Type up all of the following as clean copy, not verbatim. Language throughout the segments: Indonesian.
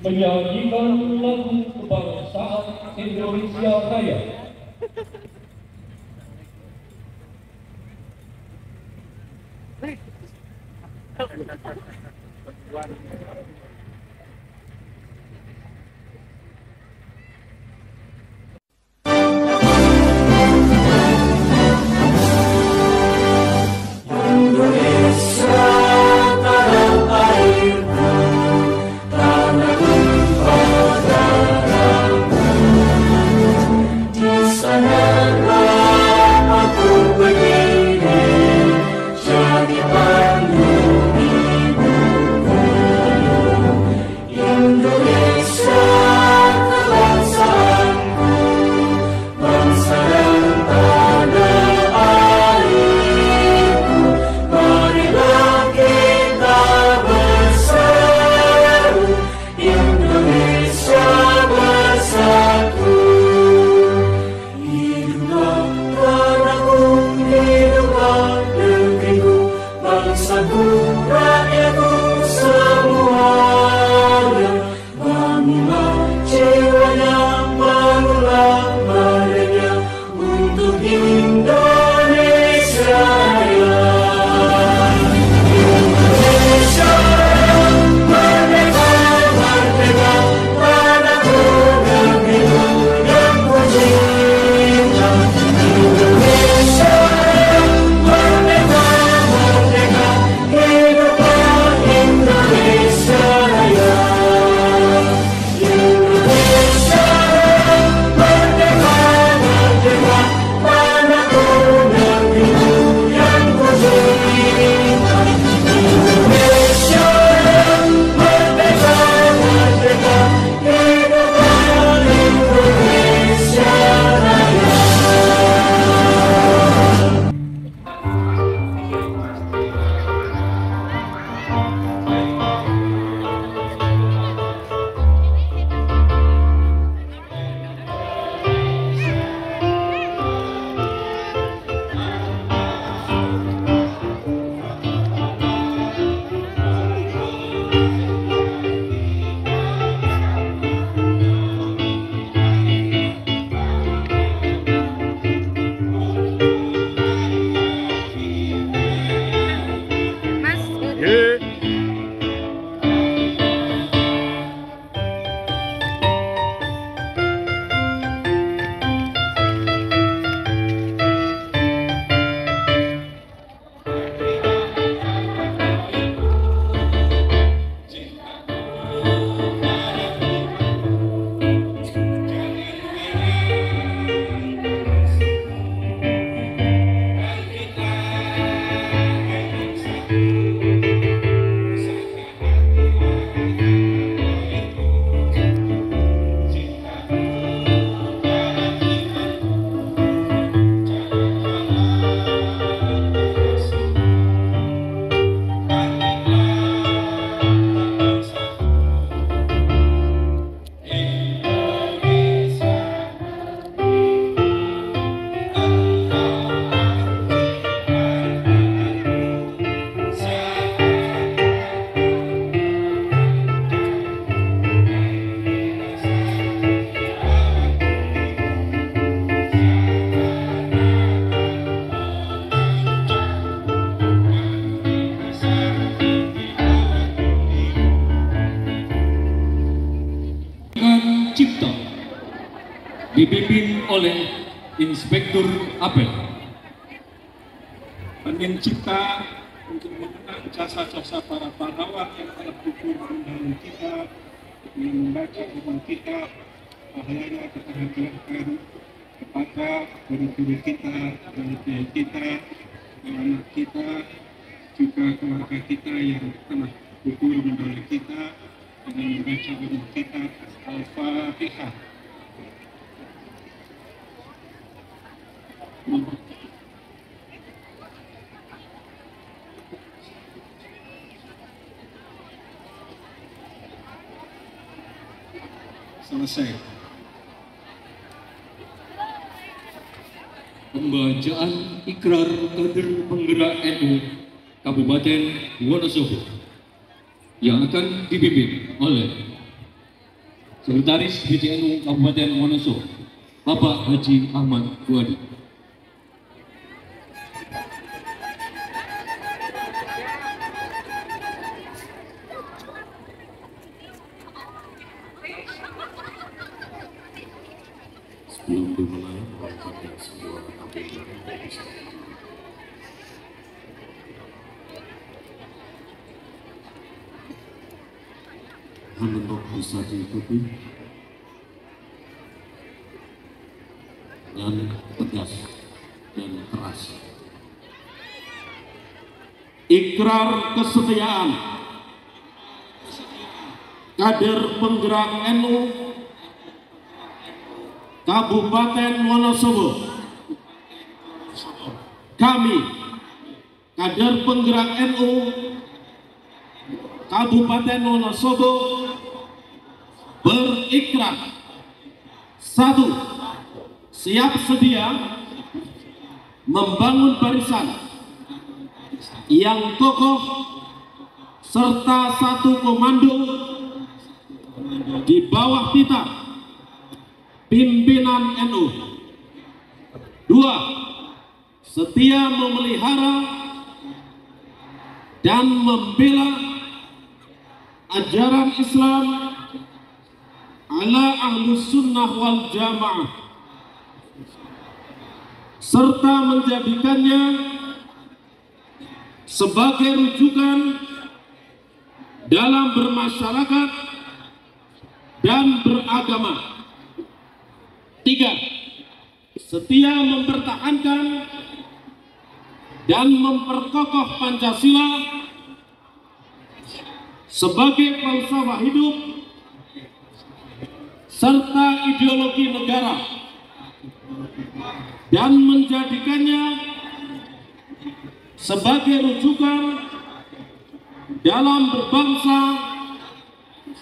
menyanyikan lagu kebangsaan Indonesia Raya. Cipta dipimpin oleh Inspektur Apel. Panen Cipta untuk mengenang jasa-jasa para pahlawan yang telah gugur mendahului kita, yang membaca ilmu kita, pahalanya kita hadiahkan kepada guru-guru kita, penelitian kita, anak kita, juga keluarga kita yang telah gugur mendahului kita dengan membaca ilmu kita. Al-Fatihah. Selesai. Pembacaan Ikrar Kader Penggerak NU Kabupaten Wonosobo yang akan dipimpin oleh Sekretaris PCNU Kabupaten Wonosobo, Bapak Haji Ahmad Fuadi. Sebelum dimulai, mohon pada semua abdi untuk bisa diikuti dan tegas dan keras. Ikrar kesetiaan kader penggerak NU Kabupaten Wonosobo. Kami, kader penggerak NU Kabupaten Wonosobo, berikrar: 1. Siap sedia membangun barisan yang kokoh serta satu komando di bawah titah pimpinan NU. 2. Setia memelihara dan membela ajaran Islam ala ahlus sunnah wal jamaah, serta menjadikannya sebagai rujukan dalam bermasyarakat dan beragama. 3. Setia mempertahankan dan memperkokoh Pancasila sebagai falsafah hidup serta ideologi negara, dan menjadikannya sebagai rujukan dalam berbangsa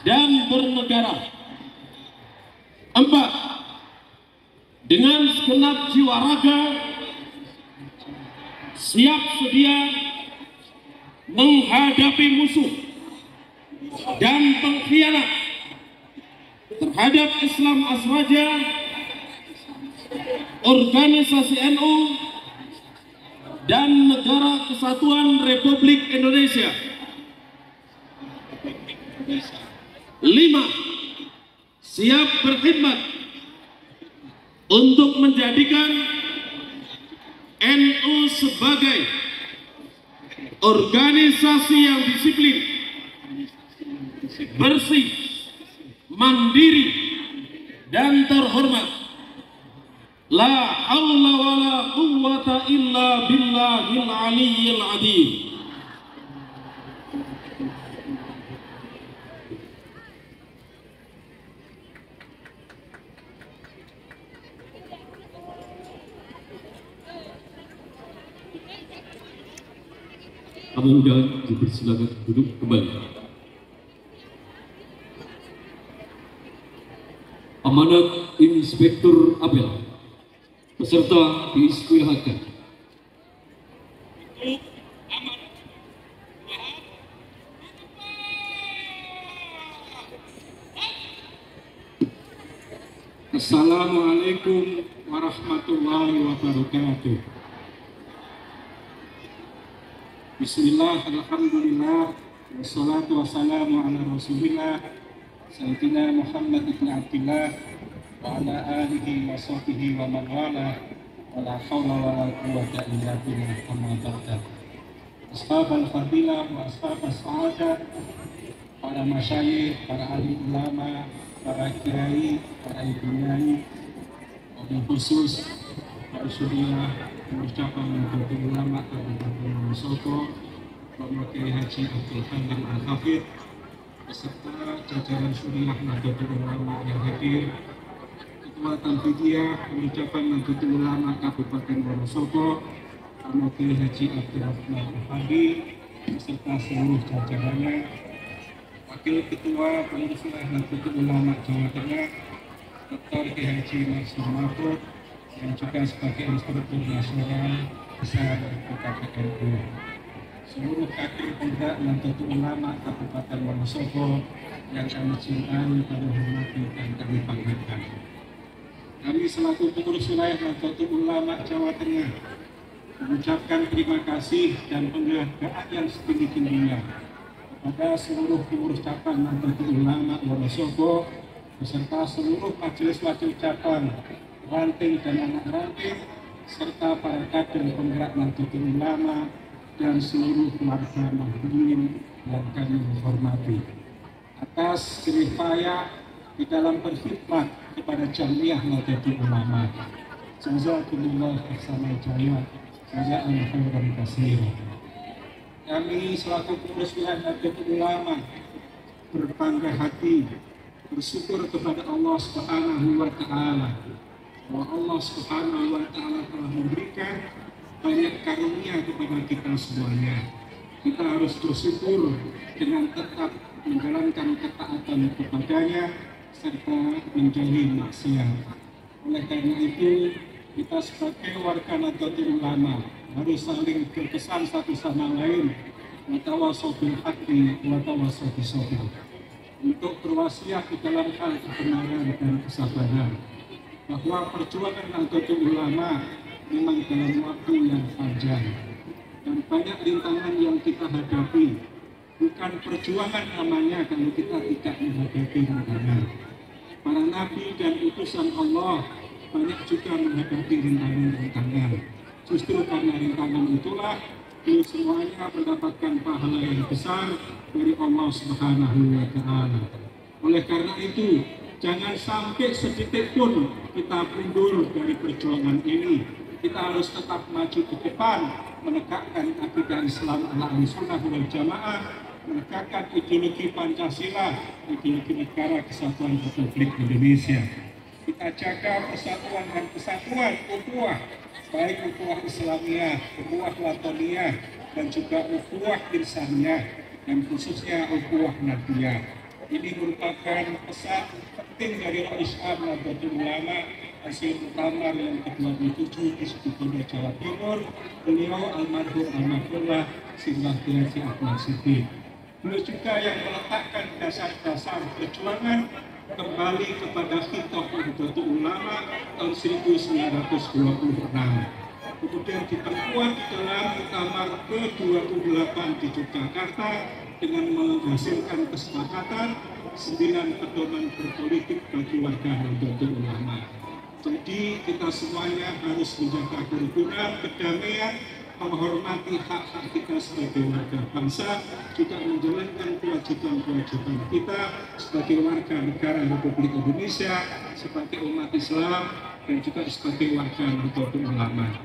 dan bernegara. 4. Dengan segenap jiwa raga siap sedia menghadapi musuh dan pengkhianat terhadap Islam Asraja, organisasi NU, dan Negara Kesatuan Republik Indonesia. 5. Siap berkhidmat untuk menjadikan NU sebagai organisasi yang disiplin, bersih, mandiri, dan terhormat. La haula wa la quwwata illa billahil aliyyil azim. Kami undang dipersilakan duduk kembali. Amanat Inspektur Apel, peserta diistilahkan. Assalamualaikum warahmatullahi wabarakatuh. Bismillah, alhamdulillah, wassalatu wassalamu ala rasulillah Sayyidina Muhammad ibn Abdillah wa ala alihi wa sahbihi wa man wala wa la hawla wa la quwwata illa billah, amma ba'da. Ashab al-fadilah wa ashab as-sa'adah, para masyayikh, para ahli ulama, para kiai, para ibu nyai, wabil khusus Pak Surya mengucapkan kepada ulama Kabupaten Wonosobo, Bapak Kiai Haji Abdul Hamid Al-Hafidh, beserta jajaran Suriah Nahdlatul Ulama yang hadir, Ketua Tanfidiyah mengucapkan Nahdlatul Ulama Kabupaten Wonosobo, Bapak Kiai Haji Abdul Rahman Al-Hadi, beserta seluruh jajarannya, Wakil Ketua Pengurus Nahdlatul Ulama Jawa Tengah, Dr. Kiai Haji Mansur Mahfud, yang juga sebagai instruktur nasional besar PKPNU. seluruh kader penggerak Nahdlatul Ulama Kabupaten Wonosobo yang kami cintai, kami hormati, dan kami banggakan. Kami selaku pengurus wilayah Nahdlatul Ulama Jawa Tengah mengucapkan terima kasih dan penghargaan yang setinggi-tingginya kepada seluruh pengurus cabang Nahdlatul Ulama Wonosobo beserta seluruh majelis wakil cabang, ranting dan anak ranting, serta para kader penggerak Nahdlatul Ulama dan seluruh keluarga Nahdlatul yang kami hormati atas jerih payah di dalam berkhidmat kepada Jamiah Nahdlatul Ulama. Jazakumullah khairan jaya, jazakallahu khairan katsiran. Kami selaku pengurus wilayah Nahdlatul Ulama berbangga hati, bersyukur kepada Allah Subhanahu wa Ta'ala bahwa Allah Subhanahu wa Ta'ala telah memberikan banyak karunia kepada kita semuanya. Kita harus bersyukur dengan tetap menjalankan ketaatan kepadanya serta menjauhi maksiat. Oleh karena itu, kita sebagai warga Nahdlatul Ulama harus saling berpesan satu sama lain, watawasau bil haqqi watawasau bis sabr, untuk berwasiat di dalam hal kebenaran dan kesabaran, bahwa perjuangan Nahdlatul Ulama memang dalam waktu yang panjang dan banyak rintangan yang kita hadapi. Bukan perjuangan namanya kalau kita tidak menghadapi rintangan. Para nabi dan utusan Allah banyak juga menghadapi rintangan-rintangan. Justru karena rintangan itulah beliau semuanya mendapatkan pahala yang besar dari Allah Subhanahu wa Ta'ala. Oleh karena itu, jangan sampai sedetik pun kita mundur dari perjuangan ini. Kita harus tetap maju ke depan, menegakkan akidah Islam ala Ahlussunnah wal Jamaah, menegakkan ideologi Pancasila, ideologi Negara Kesatuan Republik Indonesia. Kita jaga persatuan dan kesatuan ukhuwah, baik ukhuwah Islamiyah, ukhuwah Watoniyah, dan juga ukhuwah Insaniyah, dan khususnya ukhuwah Nahdliyah. Ini merupakan pesan penting dari Rais Am Nahdlatul Ulama hasil muktamar yang ke-27 di Situbondo, Jawa Timur, beliau almarhum almarhumah Sirwah Haji Ahmad Siddiq. Beliau juga yang meletakkan dasar-dasar perjuangan kembali kepada Khitab Nahdlatul Ulama tahun 1926. Kemudian diperkuat di dalam muktamar ke-28 di Yogyakarta dengan menghasilkan kesepakatan 9 pedoman berpolitik bagi warga Nahdlatul Ulama. Jadi kita semuanya harus menjaga kerukunan, kedamaian, menghormati hak-hak kita sebagai warga bangsa, juga menjalankan kewajiban-kewajiban kita sebagai warga negara Republik Indonesia, sebagai umat Islam, dan juga sebagai warga Nahdlatul Ulama.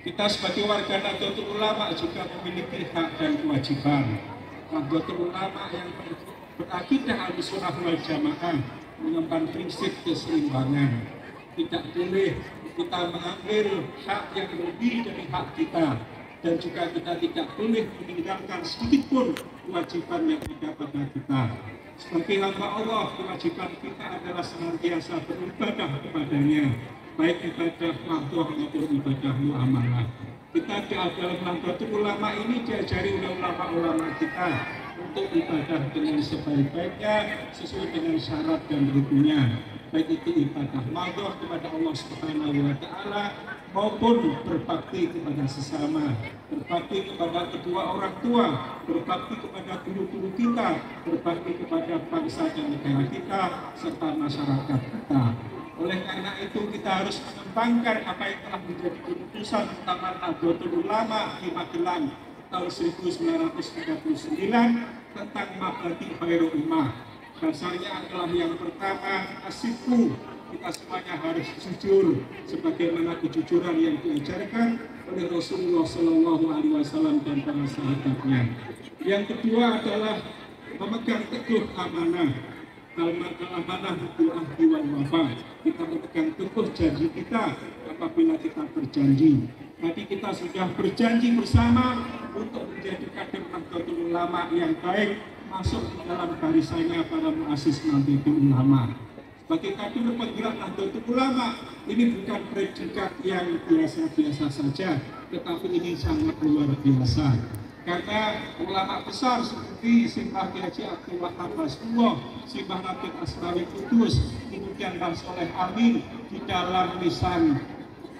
Kita sebagai warga Nahdlatul Ulama juga memiliki hak dan kewajiban. Nahdlatul Ulama yang berakidah Ahlussunnah wal Jamaah mengemban prinsip keseimbangan. Tidak boleh kita mengambil hak yang lebih dari hak kita, dan juga kita tidak boleh meninggalkan sedikit pun kewajiban yang ada pada kita. Sebagai hamba Allah, kewajiban kita adalah senantiasa beribadah kepadanya, baik ibadah fardhu maupun ibadah muamalah. Kita di dalam Nahdlatul Ulama ini diajari oleh ulama-ulama kita untuk ibadah dengan sebaik-baiknya sesuai dengan syarat dan rukunnya, baik itu ibadah madhah kepada Allah Subhanahu wa Ta'ala maupun berbakti kepada sesama, berbakti kepada kedua orang tua, berbakti kepada guru-guru kita, berbakti kepada bangsa dan negara kita serta masyarakat kita. Oleh karena itu kita harus mengembangkan apa yang telah menjadi keputusan Muktamar Nahdlatul Ulama di Magelang tahun 1939 tentang Mabadi Khairul Ummah. Dasarnya adalah yang pertama, asidku. Kita semuanya harus jujur sebagaimana kejujuran yang diajarkan oleh Rasulullah SAW dan para sahabatnya. Yang kedua adalah memegang teguh amanah. Amanah bil ahdi wal wafa. Kita memegang teguh janji kita apabila kita berjanji. Tadi kita sudah berjanji bersama untuk menjadi kader Nahdlatul Ulama yang baik, masuk di dalam barisannya para muassis Nahdlatul Ulama. Sebagai kader penggerak Nahdlatul Ulama, ini bukan predikat yang biasa-biasa saja, tetapi ini sangat luar biasa. Karena ulama besar seperti Simbah Kiai Haji Abdul Wahab Mas'ullah, Simbah Nabil Asmawi Kudus, kemudian Mbah Soleh Amin, di dalam lisan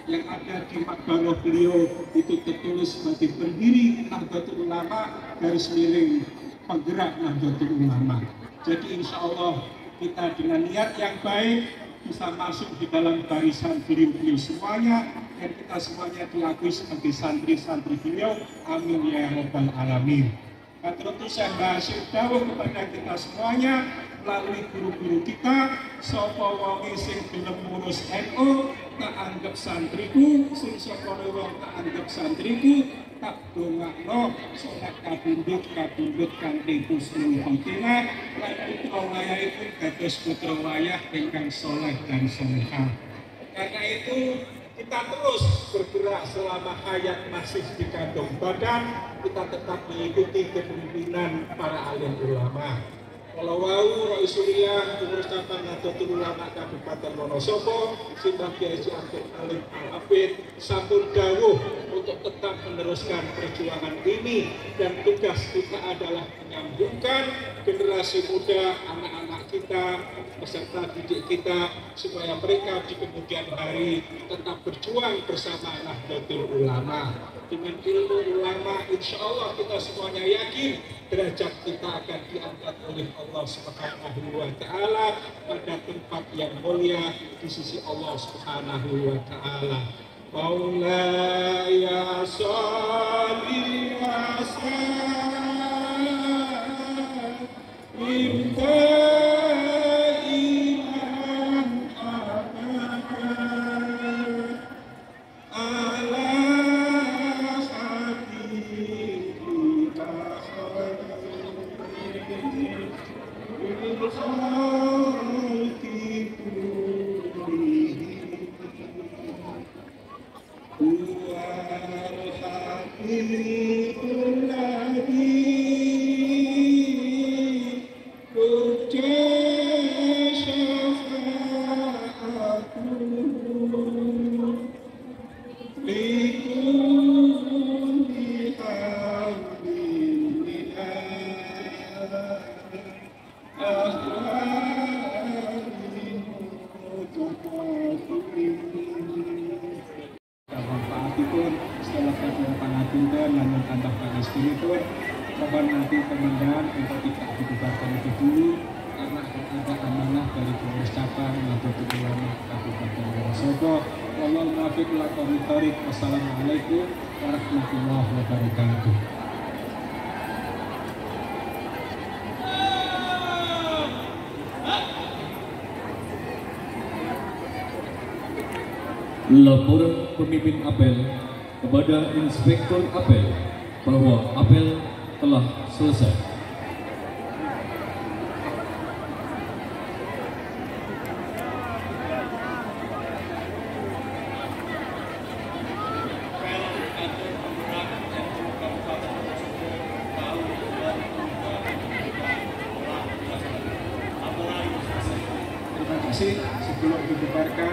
yang ada di makbaroh beliau itu tertulis sebagai pendiri Nahdlatul Ulama garis miring penggerak Nahdlatul Ulama. Jadi insya Allah kita dengan niat yang baik bisa masuk di dalam barisan beliau-beliau semuanya, dan kita semuanya diakui sebagai santri-santri beliau. Amin ya rabbal alamin. Nah, terus saya bahasir dawuh kepada kita semuanya melalui guru-guru kita, sapa wonge sing gelem ngurus NU tak anggap santriku, sing sapa wong tak anggap santriku, tak dongakno salat kabundut kanthi husnul khotimah, lan putra wayahipun dados putra wayah ingkang saleh dan salehah. Karena itu kita terus bergerak selama hayat masih di kantong badan, kita tetap mengikuti kepemimpinan para alim ulama. Kalau wau Raisuliah pengurus cabang Nahdlatul Ulama Kabupaten Wonosobo, Simbah Kiai Haji Abdul Alim Al-Hafid sampun dawuh untuk tetap meneruskan perjuangan ini, dan tugas kita adalah menyambungkan generasi muda, anak-anak kita, peserta didik kita, supaya mereka di kemudian hari tetap berjuang bersama Nahdlatul Ulama. Dengan ilmu ulama, insya Allah kita semuanya yakin derajat kita akan diangkat oleh Allah Subhanahu wa Ta'ala pada tempat yang mulia di sisi Allah Subhanahu wa Ta'ala. Maulaya sholli wa sallim setelah saya pangapunten namun tambah pangestunipun, mohon nanti komandan untuk tidak dibubarkan lebih dulu karena ada amanah dari pengurus cabang Nahdlatul Ulama Kabupaten Wonosobo. Wallahul muwaffiq ila aqwamit thoriq. Wassalamualaikum warahmatullahi wabarakatuh. Laporan pemimpin apel kepada Inspektur Apel bahwa apel telah selesai. Terima kasih. Sebelum dibubarkan,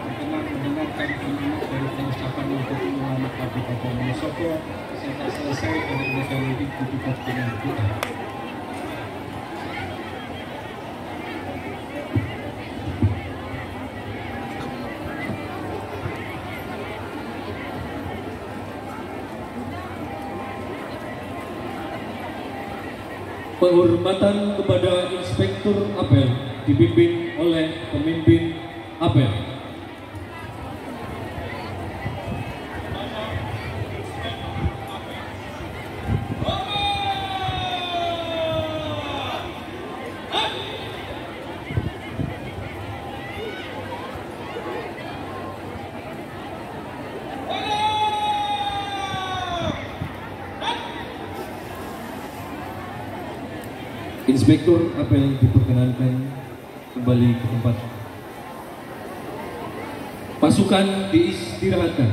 berkenan mendengarkan kalimat dari pengurus cabang Nahdlatul Ulama Kabupaten Wonosobo. Setelah selesai dari urusan ini ditutup dengan doa. Penghormatan kepada Inspektur Apel dipimpin oleh pemimpin apel. Inspektur apel diperkenankan kembali ke tempat. Pasukan diistirahatkan.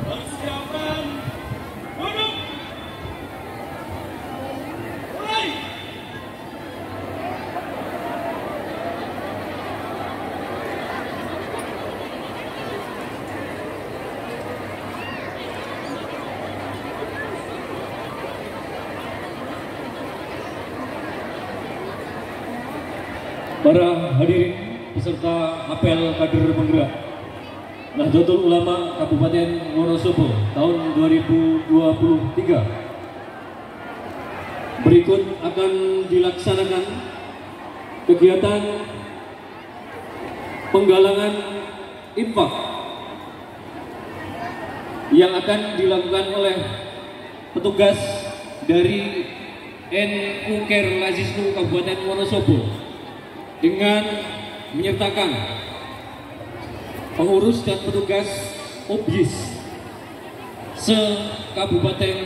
Persiapan duduk. Mulai. Para hadirin peserta apel kader penggerak Nahdlatul Ulama Kabupaten Wonosobo tahun 2023. Berikut akan dilaksanakan kegiatan penggalangan infak yang akan dilakukan oleh petugas dari NU Care Lazisnu Kabupaten Wonosobo dengan menyertakan pengurus dan petugas OBIS se-Kabupaten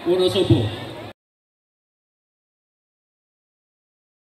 Wonosobo.